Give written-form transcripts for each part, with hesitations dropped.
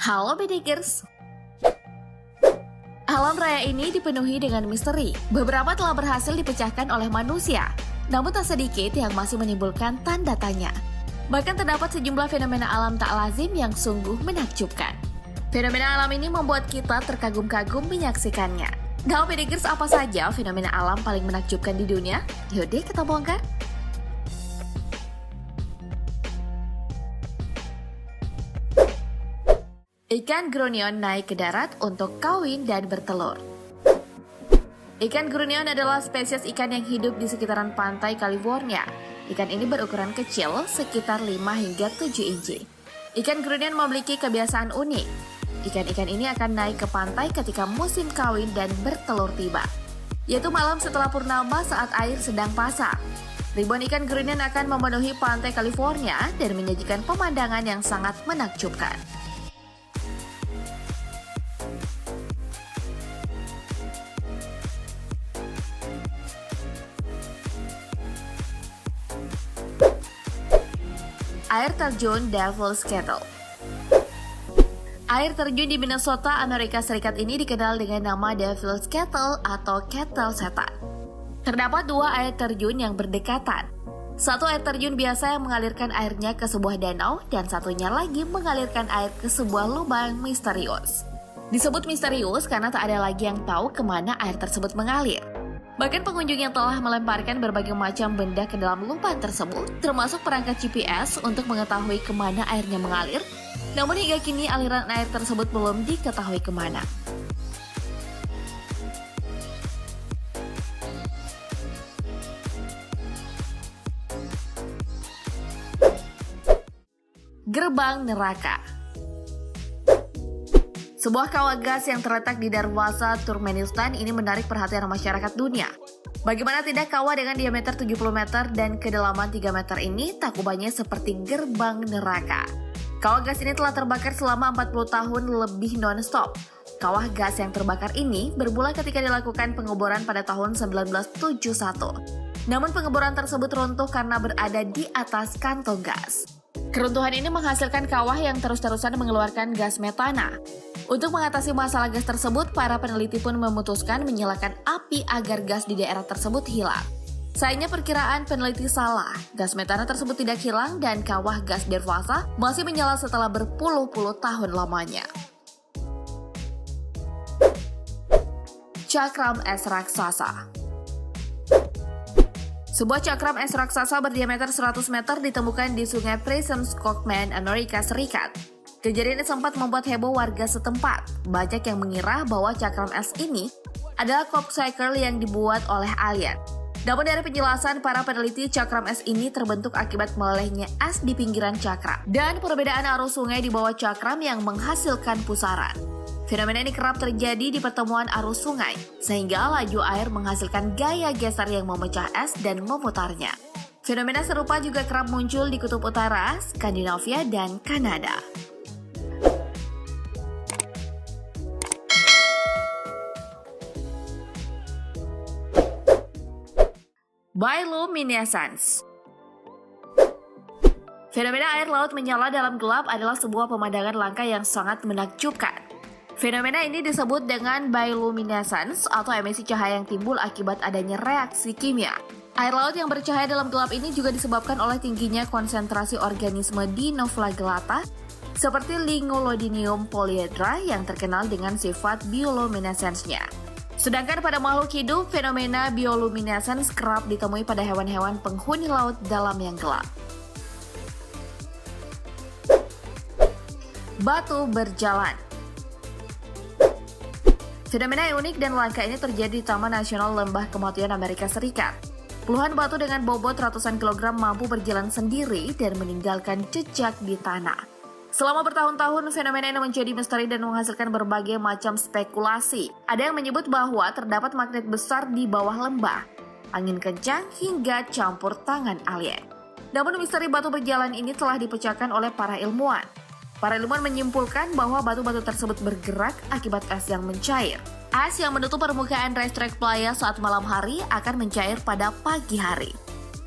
Halo Bedekers. Alam raya ini dipenuhi dengan misteri. Beberapa telah berhasil dipecahkan oleh manusia, namun tak sedikit yang masih menimbulkan tanda tanya. Bahkan terdapat sejumlah fenomena alam tak lazim yang sungguh menakjubkan. Fenomena alam ini membuat kita terkagum-kagum menyaksikannya. Tahu Bedekers, apa saja fenomena alam paling menakjubkan di dunia? Yuk deh kita bongkar. Ikan grunion naik ke darat untuk kawin dan bertelur. Ikan grunion adalah spesies ikan yang hidup di sekitaran pantai California. Ikan ini berukuran kecil, sekitar 5 hingga 7 inci. Ikan grunion memiliki kebiasaan unik. Ikan-ikan ini akan naik ke pantai ketika musim kawin dan bertelur tiba, yaitu malam setelah purnama saat air sedang pasang. Ribuan ikan grunion akan memenuhi pantai California dan menyajikan pemandangan yang sangat menakjubkan. Air terjun Devil's Kettle. Air terjun di Minnesota, Amerika Serikat ini dikenal dengan nama Devil's Kettle atau Kettle Setan. Terdapat dua air terjun yang berdekatan. Satu air terjun biasa yang mengalirkan airnya ke sebuah danau dan satunya lagi mengalirkan air ke sebuah lubang misterius. Disebut misterius karena tak ada lagi yang tahu kemana air tersebut mengalir. Bahkan pengunjung yang telah melemparkan berbagai macam benda ke dalam lubang tersebut, termasuk perangkat GPS untuk mengetahui kemana airnya mengalir, namun hingga kini aliran air tersebut belum diketahui kemana. Gerbang neraka. Sebuah kawah gas yang terletak di Darwaza, Turkmenistan ini menarik perhatian masyarakat dunia. Bagaimana tidak, kawah dengan diameter 70 meter dan kedalaman 3 meter ini tak ubahnya seperti gerbang neraka. Kawah gas ini telah terbakar selama 40 tahun lebih non-stop. Kawah gas yang terbakar ini bermula ketika dilakukan pengeboran pada tahun 1971. Namun pengeboran tersebut runtuh karena berada di atas kantong gas. Keruntuhan ini menghasilkan kawah yang terus-terusan mengeluarkan gas metana. Untuk mengatasi masalah gas tersebut, para peneliti pun memutuskan menyalakan api agar gas di daerah tersebut hilang. Sayangnya perkiraan peneliti salah, gas metana tersebut tidak hilang dan kawah gas Darwaza masih menyala setelah berpuluh-puluh tahun lamanya. Cakram es raksasa. Sebuah cakram es raksasa berdiameter 100 meter ditemukan di sungai Pressenskogsman, Amerika Serikat. Kejadian ini sempat membuat heboh warga setempat. Banyak yang mengira bahwa cakram es ini adalah cocksucker yang dibuat oleh alien. Namun dari penjelasan para peneliti, cakram es ini terbentuk akibat melelehnya es di pinggiran cakram dan perbedaan arus sungai di bawah cakram yang menghasilkan pusaran. Fenomena ini kerap terjadi di pertemuan arus sungai, sehingga laju air menghasilkan gaya geser yang memecah es dan memutarnya. Fenomena serupa juga kerap muncul di Kutub Utara, Skandinavia, dan Kanada. Bioluminescence. Fenomena air laut menyala dalam gelap adalah sebuah pemandangan langka yang sangat menakjubkan. Fenomena ini disebut dengan bioluminescence atau emisi cahaya yang timbul akibat adanya reaksi kimia. Air laut yang bercahaya dalam gelap ini juga disebabkan oleh tingginya konsentrasi organisme dinoflagellata seperti Lingolodinium polyedra yang terkenal dengan sifat bioluminescence-nya. Sedangkan pada makhluk hidup, fenomena bioluminescence kerap ditemui pada hewan-hewan penghuni laut dalam yang gelap. Batu berjalan. Fenomena yang unik dan langka ini terjadi di Taman Nasional Lembah Kematian Amerika Serikat. Puluhan batu dengan bobot ratusan kilogram mampu berjalan sendiri dan meninggalkan jejak di tanah. Selama bertahun-tahun, fenomena ini menjadi misteri dan menghasilkan berbagai macam spekulasi. Ada yang menyebut bahwa terdapat magnet besar di bawah lembah, angin kencang, hingga campur tangan alien. Namun misteri batu berjalan ini telah dipecahkan oleh para ilmuwan. Para ilmuwan menyimpulkan bahwa batu-batu tersebut bergerak akibat es yang mencair. Es yang menutup permukaan racetrack playa saat malam hari akan mencair pada pagi hari,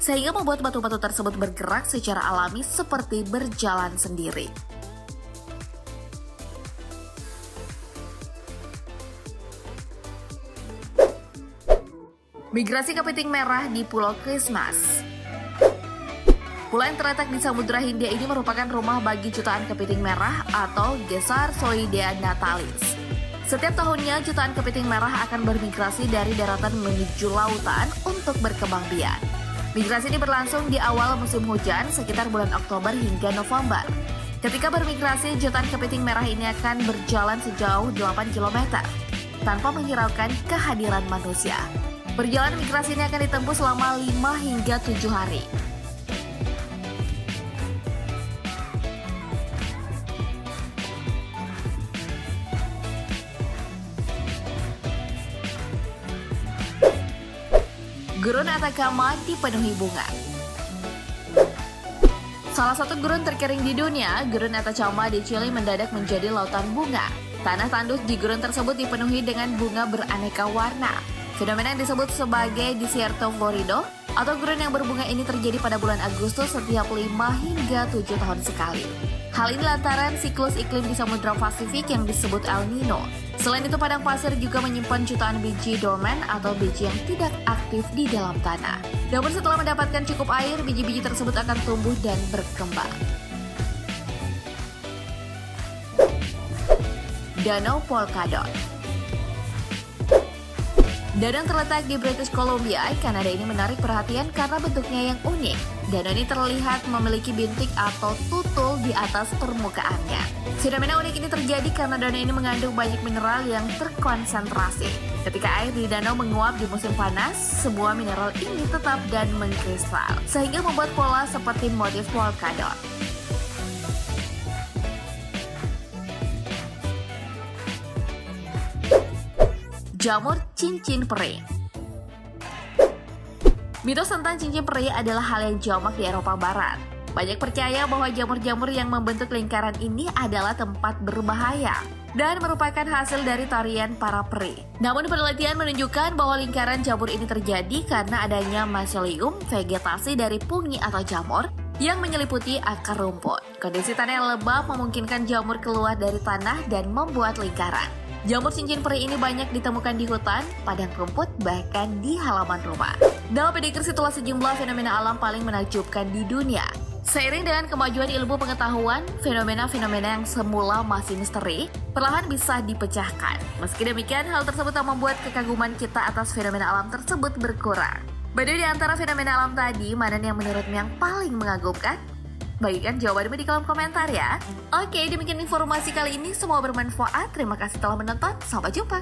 sehingga membuat batu-batu tersebut bergerak secara alami seperti berjalan sendiri. Migrasi kepiting merah di Pulau Christmas. Pulau yang terletak di Samudra Hindia ini merupakan rumah bagi jutaan kepiting merah atau Gesarsoidea natalis. Setiap tahunnya, jutaan kepiting merah akan bermigrasi dari daratan menuju lautan untuk berkembang biak. Migrasi ini berlangsung di awal musim hujan sekitar bulan Oktober hingga November. Ketika bermigrasi, jutaan kepiting merah ini akan berjalan sejauh 8 km tanpa menghiraukan kehadiran manusia. Perjalanan migrasi ini akan ditempuh selama 5 hingga 7 hari. Gurun Atacama dipenuhi bunga. Salah satu gurun terkering di dunia, Gurun Atacama di Chili mendadak menjadi lautan bunga. Tanah tandus di gurun tersebut dipenuhi dengan bunga beraneka warna. Fenomena yang disebut sebagai Desierto Florido atau gurun yang berbunga ini terjadi pada bulan Agustus setiap 5 hingga 7 tahun sekali. Hal ini lantaran siklus iklim di Samudra Pasifik yang disebut El Nino. Selain itu, padang pasir juga menyimpan jutaan biji dorman atau biji yang tidak aktif di dalam tanah. Namun setelah mendapatkan cukup air, biji-biji tersebut akan tumbuh dan berkembang. Danau Polkadot. Danau yang terletak di British Columbia, Kanada ini menarik perhatian karena bentuknya yang unik. Danau ini terlihat memiliki bintik atau tutul di atas permukaannya. Fenomena unik ini terjadi karena danau ini mengandung banyak mineral yang terkonsentrasi. Ketika air di danau menguap di musim panas, semua mineral ini tetap dan mengkristal, sehingga membuat pola seperti motif polkadot. Jamur cincin peri. Mitos tentang cincin peri adalah hal yang jamak di Eropa Barat. Banyak percaya bahwa jamur-jamur yang membentuk lingkaran ini adalah tempat berbahaya dan merupakan hasil dari tarian para peri. Namun penelitian menunjukkan bahwa lingkaran jamur ini terjadi karena adanya mycelium, vegetasi dari pungi atau jamur yang menyeliputi akar rumput. Kondisi tanah yang lembab memungkinkan jamur keluar dari tanah dan membuat lingkaran. Jamur cincin peri ini banyak ditemukan di hutan, padang rumput, bahkan di halaman rumah. Dalam prediksi itulah sejumlah fenomena alam paling menakjubkan di dunia. Seiring dengan kemajuan ilmu pengetahuan, fenomena-fenomena yang semula masih misteri perlahan bisa dipecahkan. Meski demikian, hal tersebut tak membuat kekaguman kita atas fenomena alam tersebut berkurang. Beda di antara fenomena alam tadi, mana yang menurutmu yang paling mengagumkan? Bagikan jawabanmu di kolom komentar ya. Oke, demikian informasi kali ini. Semoga bermanfaat. Terima kasih telah menonton. Sampai jumpa.